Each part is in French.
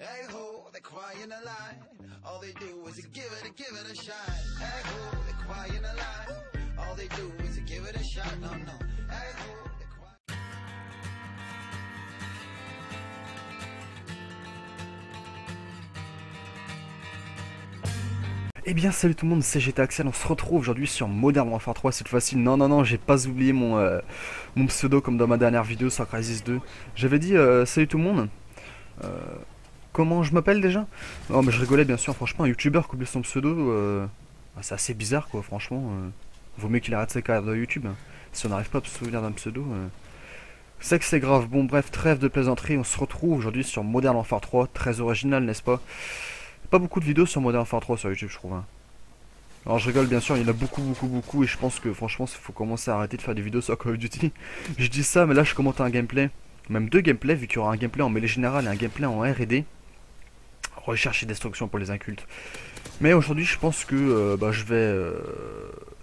Hey ho, they're crying a lie. All they do is give it a shot. Hey ho, they're crying a lie. All they do is give it a shot. No, no. Hey ho, they're crying. Eh bien salut tout le monde, c'est GTA Axel, on se retrouve aujourd'hui sur Modern Warfare 3 cette fois-ci. Non, j'ai pas oublié mon pseudo comme dans ma dernière vidéo sur Crysis 2. J'avais dit salut tout le monde. Comment je m'appelle déjà? Non mais je rigolais bien sûr, franchement un youtubeur qui oublie son pseudo, c'est assez bizarre quoi, franchement. Vaut mieux qu'il arrête sa carrière de YouTube, hein. Si on n'arrive pas à se souvenir d'un pseudo. C'est que c'est grave, bon bref, trêve de plaisanterie, on se retrouve aujourd'hui sur Modern Warfare 3, très original n'est-ce pas? Pas beaucoup de vidéos sur Modern Warfare 3 sur YouTube je trouve, hein. Alors je rigole bien sûr, il y en a beaucoup et je pense que franchement il faut commencer à arrêter de faire des vidéos sur Call of Duty. Je dis ça mais là je commente un gameplay, même deux gameplays vu qu'il y aura un gameplay en mêlée générale et un gameplay en R&D. Recherche et destruction pour les incultes. Mais aujourd'hui je pense que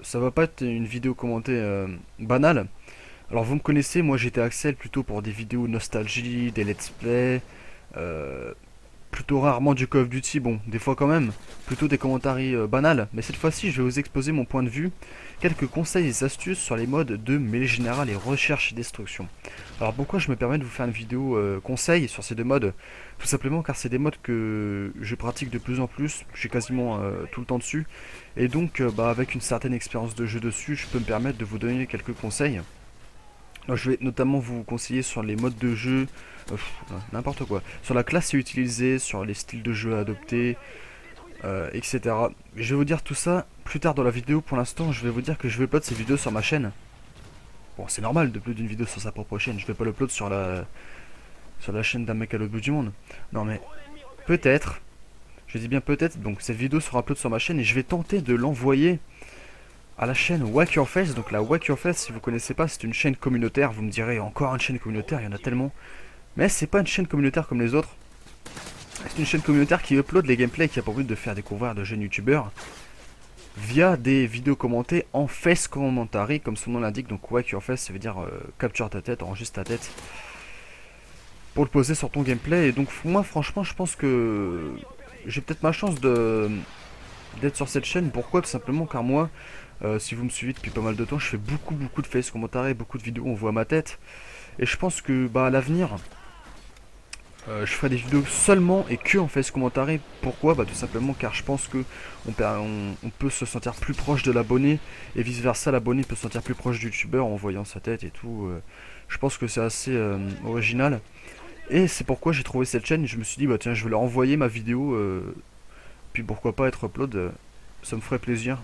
ça va pas être une vidéo commentée banale. Alors vous me connaissez, moi j'étais Axel plutôt pour des vidéos nostalgie, des let's play, plutôt rarement du Call of Duty, bon, des fois quand même, plutôt des commentaires banals, mais cette fois-ci je vais vous exposer mon point de vue, quelques conseils et astuces sur les modes de mêlée générale et recherche et destruction. Alors pourquoi je me permets de vous faire une vidéo conseil sur ces deux modes? Tout simplement car c'est des modes que je pratique de plus en plus, je suis quasiment tout le temps dessus, et donc avec une certaine expérience de jeu dessus, je peux me permettre de vous donner quelques conseils. Alors, je vais notamment vous conseiller sur les modes de jeu, n'importe quoi, sur la classe à utiliser, sur les styles de jeu à adopter, etc. Je vais vous dire tout ça plus tard dans la vidéo. Pour l'instant, je vais vous dire que je vais upload ces vidéos sur ma chaîne. Bon, c'est normal de upload une vidéo sur sa propre chaîne. Je vais pas l'upload sur la chaîne d'un mec à l'autre bout du monde. Non mais peut-être, je dis bien peut-être. Donc cette vidéo sera upload sur ma chaîne et je vais tenter de l'envoyer à la chaîne Whack Your Face. Donc la Whack Your Face, si vous connaissez pas, c'est une chaîne communautaire. Vous me direz encore une chaîne communautaire, il y en a tellement. Mais c'est pas une chaîne communautaire comme les autres. C'est une chaîne communautaire qui upload les gameplays et qui a pour but de faire découvrir de jeunes youtubeurs via des vidéos commentées en face commentary, comme son nom l'indique. Donc Whack Your Face, ça veut dire capture ta tête, enregistre ta tête pour le poser sur ton gameplay. Et donc moi franchement je pense que j'ai peut-être ma chance d'être sur cette chaîne. Pourquoi? Tout simplement car moi, si vous me suivez depuis pas mal de temps, je fais beaucoup de face commentary, beaucoup de vidéos où on voit ma tête. Et je pense que à l'avenir, je ferai des vidéos seulement et que en face commentary. Pourquoi? Tout simplement car je pense que on peut se sentir plus proche de l'abonné et vice versa, l'abonné peut se sentir plus proche du youtubeur en voyant sa tête et tout. Je pense que c'est assez original. Et c'est pourquoi j'ai trouvé cette chaîne et je me suis dit tiens, je vais leur envoyer ma vidéo, puis pourquoi pas être upload, ça me ferait plaisir.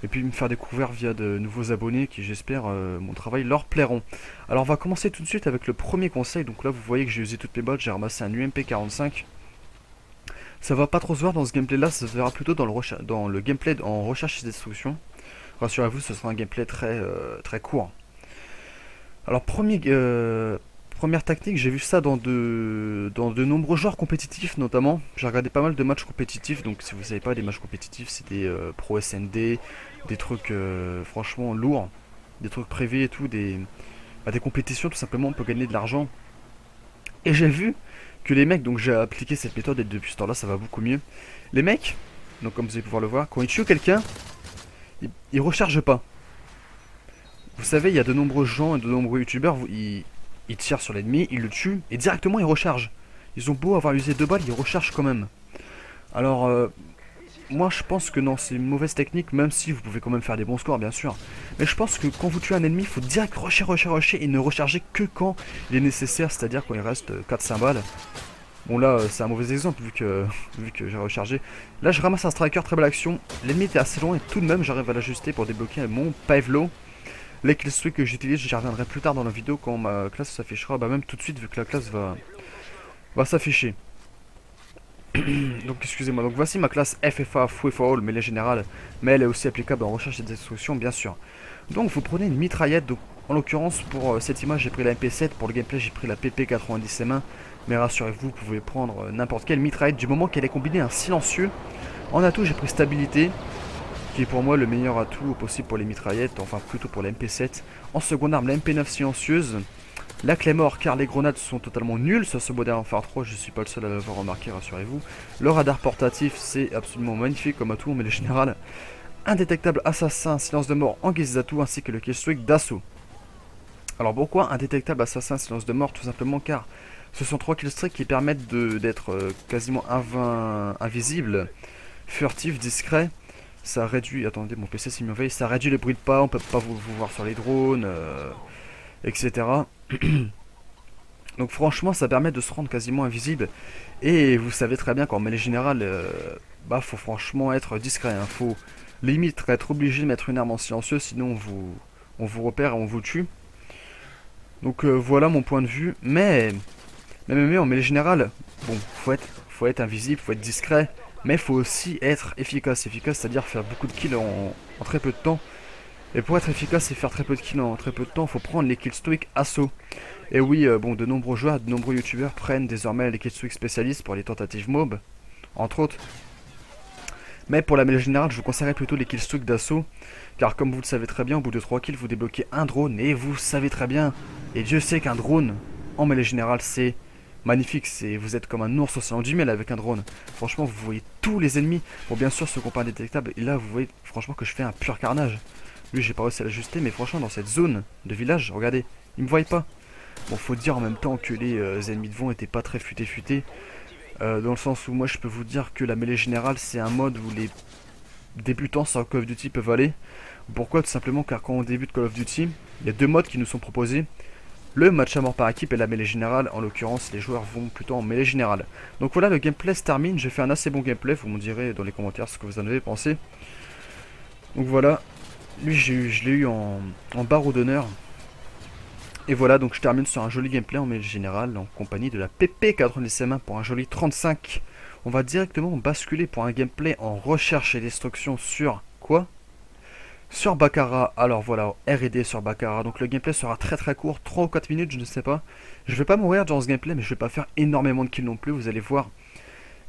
Et puis me faire découvrir via de nouveaux abonnés qui j'espère mon travail leur plairont. Alors on va commencer tout de suite avec le premier conseil. Donc là vous voyez que j'ai usé toutes mes bottes, j'ai ramassé un UMP 45. Ça va pas trop se voir dans ce gameplay là, ça se verra plutôt dans le gameplay en recherche et destruction. Rassurez-vous, ce sera un gameplay très court. Alors première technique, j'ai vu ça dans de nombreux joueurs compétitifs notamment. J'ai regardé pas mal de matchs compétitifs, donc si vous savez pas, des matchs compétitifs c'est des pro SND, des trucs franchement lourds, des trucs privés et tout, des compétitions tout simplement, on peut gagner de l'argent. Et j'ai vu que les mecs, donc j'ai appliqué cette méthode et depuis ce temps là ça va beaucoup mieux. Les mecs, donc comme vous allez pouvoir le voir, quand ils tuent quelqu'un, ils rechargent pas. Vous savez, il y a de nombreux gens et de nombreux youtubeurs, ils tirent sur l'ennemi, ils le tuent et directement ils rechargent. Ils ont beau avoir usé 2 balles, ils rechargent quand même. Alors moi je pense que non, c'est une mauvaise technique, même si vous pouvez quand même faire des bons scores bien sûr. Mais je pense que quand vous tuez un ennemi, il faut direct rusher et ne recharger que quand il est nécessaire, c'est-à-dire quand il reste 4-5 balles. Bon là c'est un mauvais exemple vu que j'ai rechargé. Là je ramasse un striker, très belle action. L'ennemi était assez loin et tout de même j'arrive à l'ajuster pour débloquer mon Pavlo. Les killstreaks que j'utilise, j'y reviendrai plus tard dans la vidéo quand ma classe s'affichera, même tout de suite vu que la classe va s'afficher. Donc excusez-moi, donc voici ma classe FFA Free for All, mêlée générale, mais elle est aussi applicable en recherche et destruction bien sûr. Donc vous prenez une mitraillette, donc en l'occurrence pour cette image j'ai pris la MP7, pour le gameplay j'ai pris la PP90 M1, mais rassurez-vous, vous pouvez prendre n'importe quelle mitraillette du moment qu'elle est combinée à un silencieux. En atout j'ai pris stabilité, qui est pour moi le meilleur atout possible pour les mitraillettes, enfin plutôt pour la MP7. En seconde arme, la MP9 silencieuse. La Claymore, car les grenades sont totalement nulles sur ce Modern Warfare 3, je suis pas le seul à l'avoir remarqué, rassurez-vous. Le radar portatif, c'est absolument magnifique comme atout, mais le général. Indétectable assassin, silence de mort en guise d'atout, ainsi que le killstreak d'assaut. Alors pourquoi indétectable assassin, silence de mort? Tout simplement car ce sont 3 killstreaks qui permettent d'être quasiment invisible, furtif, discret. Ça réduit, attendez, mon PC s'est mis en veille, ça réduit les bruits de pas, on peut pas vous voir sur les drones, etc. Donc franchement ça permet de se rendre quasiment invisible. Et vous savez très bien qu'en mêlée générale, bah faut franchement être discret, hein. Faut limite être obligé de mettre une arme en silencieux, sinon on vous repère et on vous tue. Donc voilà mon point de vue. Mais en mêlée générale, bon, faut être invisible, faut être discret, mais faut aussi être efficace. Efficace, c'est-à-dire faire beaucoup de kills en très peu de temps. Et pour être efficace et faire très peu de kills en très peu de temps, faut prendre les killstreaks assaut. Et oui, bon, de nombreux joueurs, de nombreux youtubeurs prennent désormais les killstreaks spécialistes pour les tentatives mob, entre autres. Mais pour la mêlée générale, je vous conseillerais plutôt les killstreaks d'assaut, car comme vous le savez très bien, au bout de 3 kills, vous débloquez un drone, et vous savez très bien, et Dieu sait qu'un drone, en mêlée générale, c'est magnifique, vous êtes comme un ours au sein du miel avec un drone. Franchement, vous voyez tous les ennemis, bon bien sûr ceux qui n'ont pas indétectable, et là vous voyez franchement que je fais un pur carnage. Lui j'ai pas réussi à l'ajuster, mais franchement dans cette zone de village, regardez, ils me voient pas. Bon, faut dire en même temps que les ennemis devant étaient pas très futés. Dans le sens où moi je peux vous dire que la mêlée générale c'est un mode où les débutants sur Call of Duty peuvent aller. Pourquoi? Tout simplement car quand on débute Call of Duty, il y a deux modes qui nous sont proposés. Le match à mort par équipe et la mêlée générale. En l'occurrence les joueurs vont plutôt en mêlée générale. Donc voilà, le gameplay se termine. J'ai fait un assez bon gameplay, vous me direz dans les commentaires ce que vous en avez pensé. Donc voilà, lui je l'ai eu en barreau d'honneur. Et voilà, donc je termine sur un joli gameplay en mêlée générale en compagnie de la PP97M1 pour un joli 35. On va directement basculer pour un gameplay en recherche et destruction sur quoi? Sur Baccarat. Alors voilà, R&D sur Baccarat. Donc le gameplay sera très court, 3 ou 4 minutes, je ne sais pas. Je vais pas mourir dans ce gameplay, mais je vais pas faire énormément de kills non plus, vous allez voir.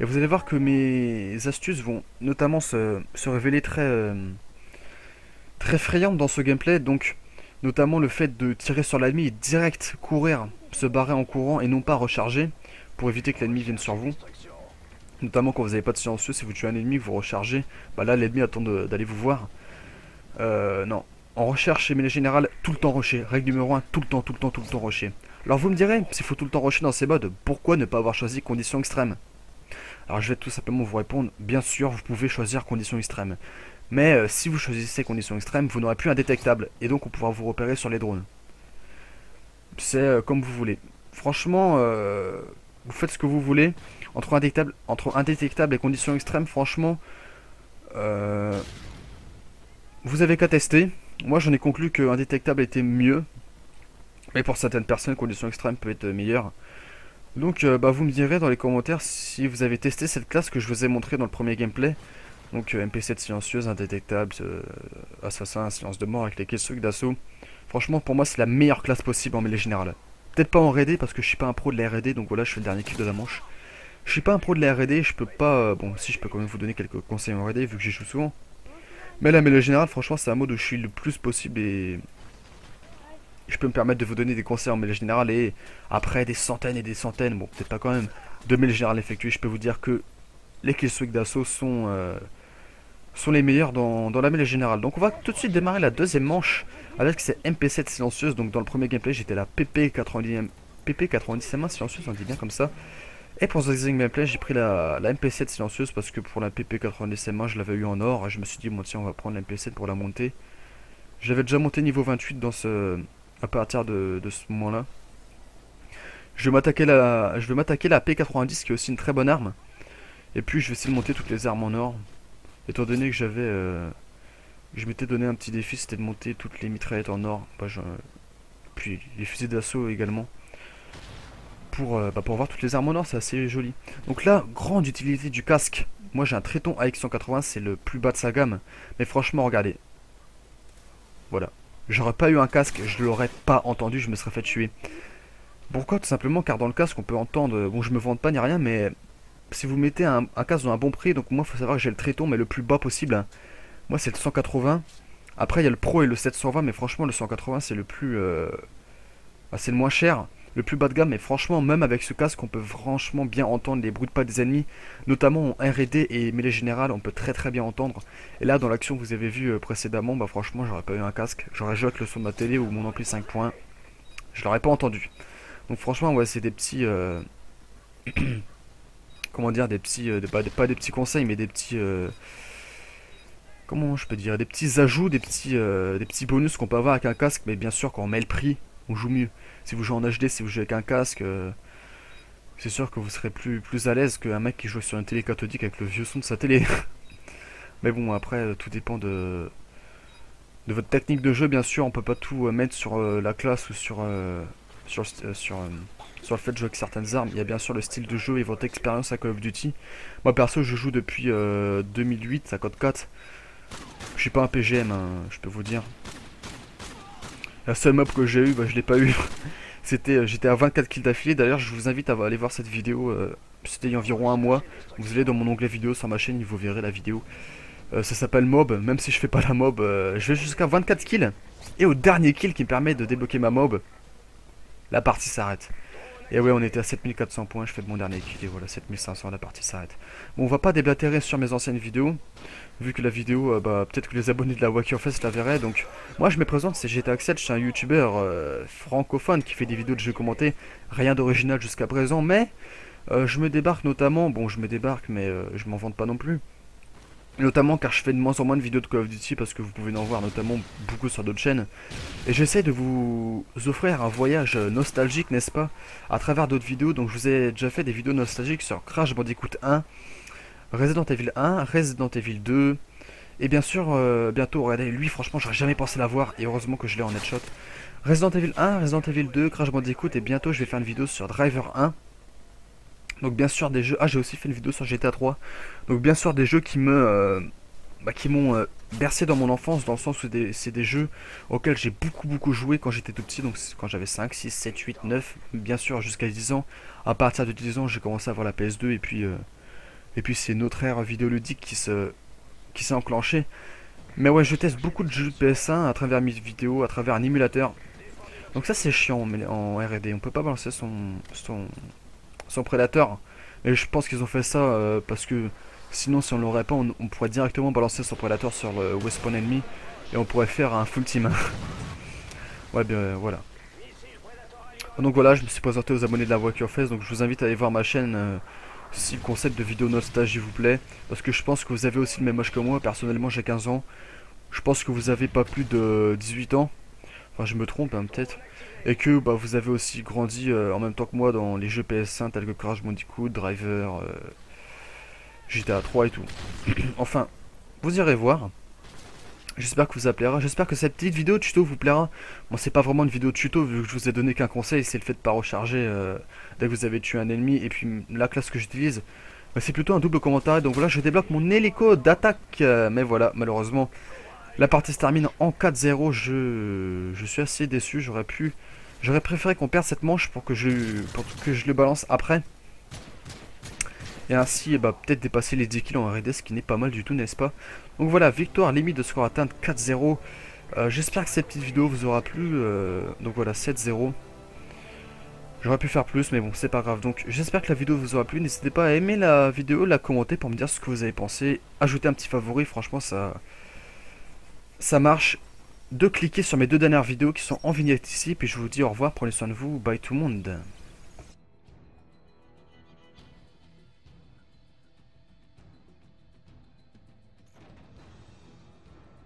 Et vous allez voir que mes astuces vont notamment se révéler très frayantes dans ce gameplay. Donc notamment le fait de tirer sur l'ennemi et direct courir, se barrer en courant et non pas recharger pour éviter que l'ennemi vienne sur vous. Notamment quand vous n'avez pas de silencieux, si vous tuez un ennemi, vous rechargez, bah là l'ennemi attend d'aller vous voir. Non, en recherche et mêlée générale, tout le temps rusher. Règle numéro 1, tout le temps rusher. Alors vous me direz, s'il faut tout le temps rusher dans ces modes, pourquoi ne pas avoir choisi conditions extrêmes? Alors je vais tout simplement vous répondre, bien sûr vous pouvez choisir conditions extrêmes. Mais si vous choisissez conditions extrêmes, vous n'aurez plus indétectable. Et donc on pourra vous repérer sur les drones. C'est comme vous voulez. Franchement, vous faites ce que vous voulez. Entre indétectable et conditions extrêmes, franchement, vous avez qu'à tester. Moi j'en ai conclu que indétectable était mieux. Mais pour certaines personnes, conditions extrêmes peut être meilleure. Donc bah, vous me direz dans les commentaires si vous avez testé cette classe que je vous ai montré dans le premier gameplay. Donc MP7 silencieuse, indétectable, assassin, silence de mort avec les killstreaks d'assaut. Franchement pour moi c'est la meilleure classe possible en mêlée générale. Peut-être pas en R&D parce que je suis pas un pro de la R&D, donc voilà je fais le dernier kill de la manche. Je suis pas un pro de la R&D, je peux pas... bon si je peux quand même vous donner quelques conseils en R&D vu que j'y joue souvent. Mais la mêlée générale franchement c'est un mode où je suis le plus possible et... je peux me permettre de vous donner des conseils en mêlée générale et après des centaines et des centaines, bon peut-être pas quand même, de mêlée générale effectuées, je peux vous dire que les killstreaks d'assaut sont les meilleurs dans la mêlée générale. Donc on va tout de suite démarrer la deuxième manche avec ces MP7 silencieuses. Donc dans le premier gameplay j'étais la PP97 silencieuse, on dit bien comme ça. Et pour ce deuxième gameplay j'ai pris la MP7 silencieuse parce que pour la PP97 je l'avais eu en or et je me suis dit bon tiens on va prendre la MP7 pour la monter. Je l'avais déjà monté niveau 28 à partir de ce moment là. Je vais m'attaquer la P90 qui est aussi une très bonne arme. Et puis je vais essayer de monter toutes les armes en or. Étant donné que je m'étais donné un petit défi, c'était de monter toutes les mitraillettes en or. Puis les fusils d'assaut également. Pour voir toutes les armes en or, c'est assez joli. Donc là, grande utilité du casque. Moi j'ai un Triton AX180, c'est le plus bas de sa gamme. Mais franchement, regardez. Voilà. J'aurais pas eu un casque, je l'aurais pas entendu, je me serais fait tuer. Pourquoi? Tout simplement car dans le casque on peut entendre... Bon je me vante pas ni rien mais... Si vous mettez un casque dans un bon prix, donc moi il faut savoir que j'ai le Triton mais le plus bas possible. Hein. Moi c'est le 180. Après il y a le Pro et le 720 mais franchement le 180 c'est le plus Bah, c'est le moins cher, le plus bas de gamme, mais franchement, même avec ce casque, on peut franchement bien entendre les bruits de pas des ennemis, notamment en R&D et mêlée générale, on peut très très bien entendre. Et là, dans l'action que vous avez vue précédemment, bah franchement, j'aurais pas eu un casque, j'aurais joué avec le son de ma télé ou mon ampli 5 points, je l'aurais pas entendu. Donc franchement, ouais, c'est des petits, comment dire, des petits, pas des petits conseils, mais des petits, comment je peux dire, des petits ajouts, des petits bonus qu'on peut avoir avec un casque, mais bien sûr, quand on met le prix, on joue mieux. Si vous jouez en HD, si vous jouez avec un casque, c'est sûr que vous serez plus à l'aise qu'un mec qui joue sur une télé cathodique avec le vieux son de sa télé. Mais bon, après, tout dépend de votre technique de jeu, bien sûr. On peut pas tout mettre sur la classe ou sur, sur le fait de jouer avec certaines armes. Il y a bien sûr le style de jeu et votre expérience à Call of Duty. Moi, perso, je joue depuis 2008 à Code 4. Je suis pas un PGM, hein, je peux vous dire. La seule mob que j'ai eu, bah, je l'ai pas eu. J'étais à 24 kills d'affilée. D'ailleurs, je vous invite à aller voir cette vidéo. C'était il y a environ un mois. Vous allez dans mon onglet vidéo sur ma chaîne, vous verrez la vidéo. Ça s'appelle mob. Même si je fais pas la mob, je vais jusqu'à 24 kills. Et au dernier kill qui me permet de débloquer ma mob, la partie s'arrête. Et ouais, on était à 7400 points. Je fais de mon dernier kill et voilà, 7500, la partie s'arrête. Bon, on va pas déblatérer sur mes anciennes vidéos. Vu que la vidéo, bah, peut-être que les abonnés de la Wakerfest la verraient. Donc, moi je me présente, c'est GTA Axel, je suis un youtubeur francophone qui fait des vidéos de jeux commentés. Rien d'original jusqu'à présent, mais je me débarque notamment, bon je me débarque mais je m'en vante pas non plus. Notamment car je fais de moins en moins de vidéos de Call of Duty parce que vous pouvez en voir notamment beaucoup sur d'autres chaînes. Et j'essaie de vous offrir un voyage nostalgique, n'est-ce pas, à travers d'autres vidéos. Donc je vous ai déjà fait des vidéos nostalgiques sur Crash Bandicoot 1, Resident Evil 1, Resident Evil 2, et bien sûr, bientôt, regardez, lui franchement j'aurais jamais pensé l'avoir, et heureusement que je l'ai en headshot. Resident Evil 1, Resident Evil 2, Crash Bandicoot, et bientôt je vais faire une vidéo sur Driver 1. Donc bien sûr des jeux, ah j'ai aussi fait une vidéo sur GTA 3. Donc bien sûr des jeux qui m'ont bercé dans mon enfance, dans le sens où c'est des jeux auxquels j'ai beaucoup joué quand j'étais tout petit, donc quand j'avais 5, 6, 7, 8, 9, bien sûr jusqu'à 10 ans. À partir de 10 ans j'ai commencé à avoir la PS2 et puis c'est notre ère vidéoludique qui s'est enclenchée. Mais ouais, je teste beaucoup de jeux de PS1 à travers mes vidéos, à travers un émulateur. Donc ça c'est chiant mais en R&D, on peut pas balancer son prédateur. Et je pense qu'ils ont fait ça parce que sinon si on l'aurait pas, on pourrait directement balancer son prédateur sur le Westpawn ennemi et on pourrait faire un full team. Ouais, bien voilà. Donc voilà, je me suis présenté aux abonnés de la Wakerfest, donc je vous invite à aller voir ma chaîne si le concept de vidéo nostalgie vous plaît, parce que je pense que vous avez aussi le même âge que moi. Personnellement j'ai 15 ans, je pense que vous avez pas plus de 18 ans, enfin je me trompe hein, peut-être, et que bah, vous avez aussi grandi en même temps que moi dans les jeux PS1 tels que Crash Bandicoot, Driver, GTA 3 et tout. Enfin, vous irez voir. J'espère que ça plaira. J'espère que cette petite vidéo tuto vous plaira. Bon, c'est pas vraiment une vidéo tuto vu que je vous ai donné qu'un conseil, c'est le fait de pas recharger dès que vous avez tué un ennemi. Et puis la classe que j'utilise, bah, c'est plutôt un double commentaire. Donc voilà, je débloque mon hélico d'attaque. Mais voilà, malheureusement, la partie se termine en 4-0. Je suis assez déçu. J'aurais préféré qu'on perde cette manche pour que je le balance après. Et ainsi, bah, peut-être dépasser les 10 kills en R&D, ce qui n'est pas mal du tout, n'est-ce pas? Donc voilà, victoire, limite de score atteinte 4-0. J'espère que cette petite vidéo vous aura plu. Donc voilà, 7-0. J'aurais pu faire plus, mais bon, c'est pas grave. Donc j'espère que la vidéo vous aura plu. N'hésitez pas à aimer la vidéo, la commenter pour me dire ce que vous avez pensé. Ajouter un petit favori, franchement, ça marche. De cliquer sur mes deux dernières vidéos qui sont en vignette ici. Puis je vous dis au revoir, prenez soin de vous. Bye tout le monde.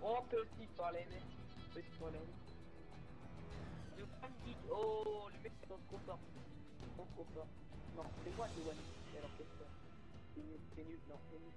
Oh, petit parler, mec. Petit parler. Le bandit. Oh, le mec est dans le combat. Mon combat. Non, c'est moi qui one. Alors qu'est-ce que c'est nul, non, c'est nul.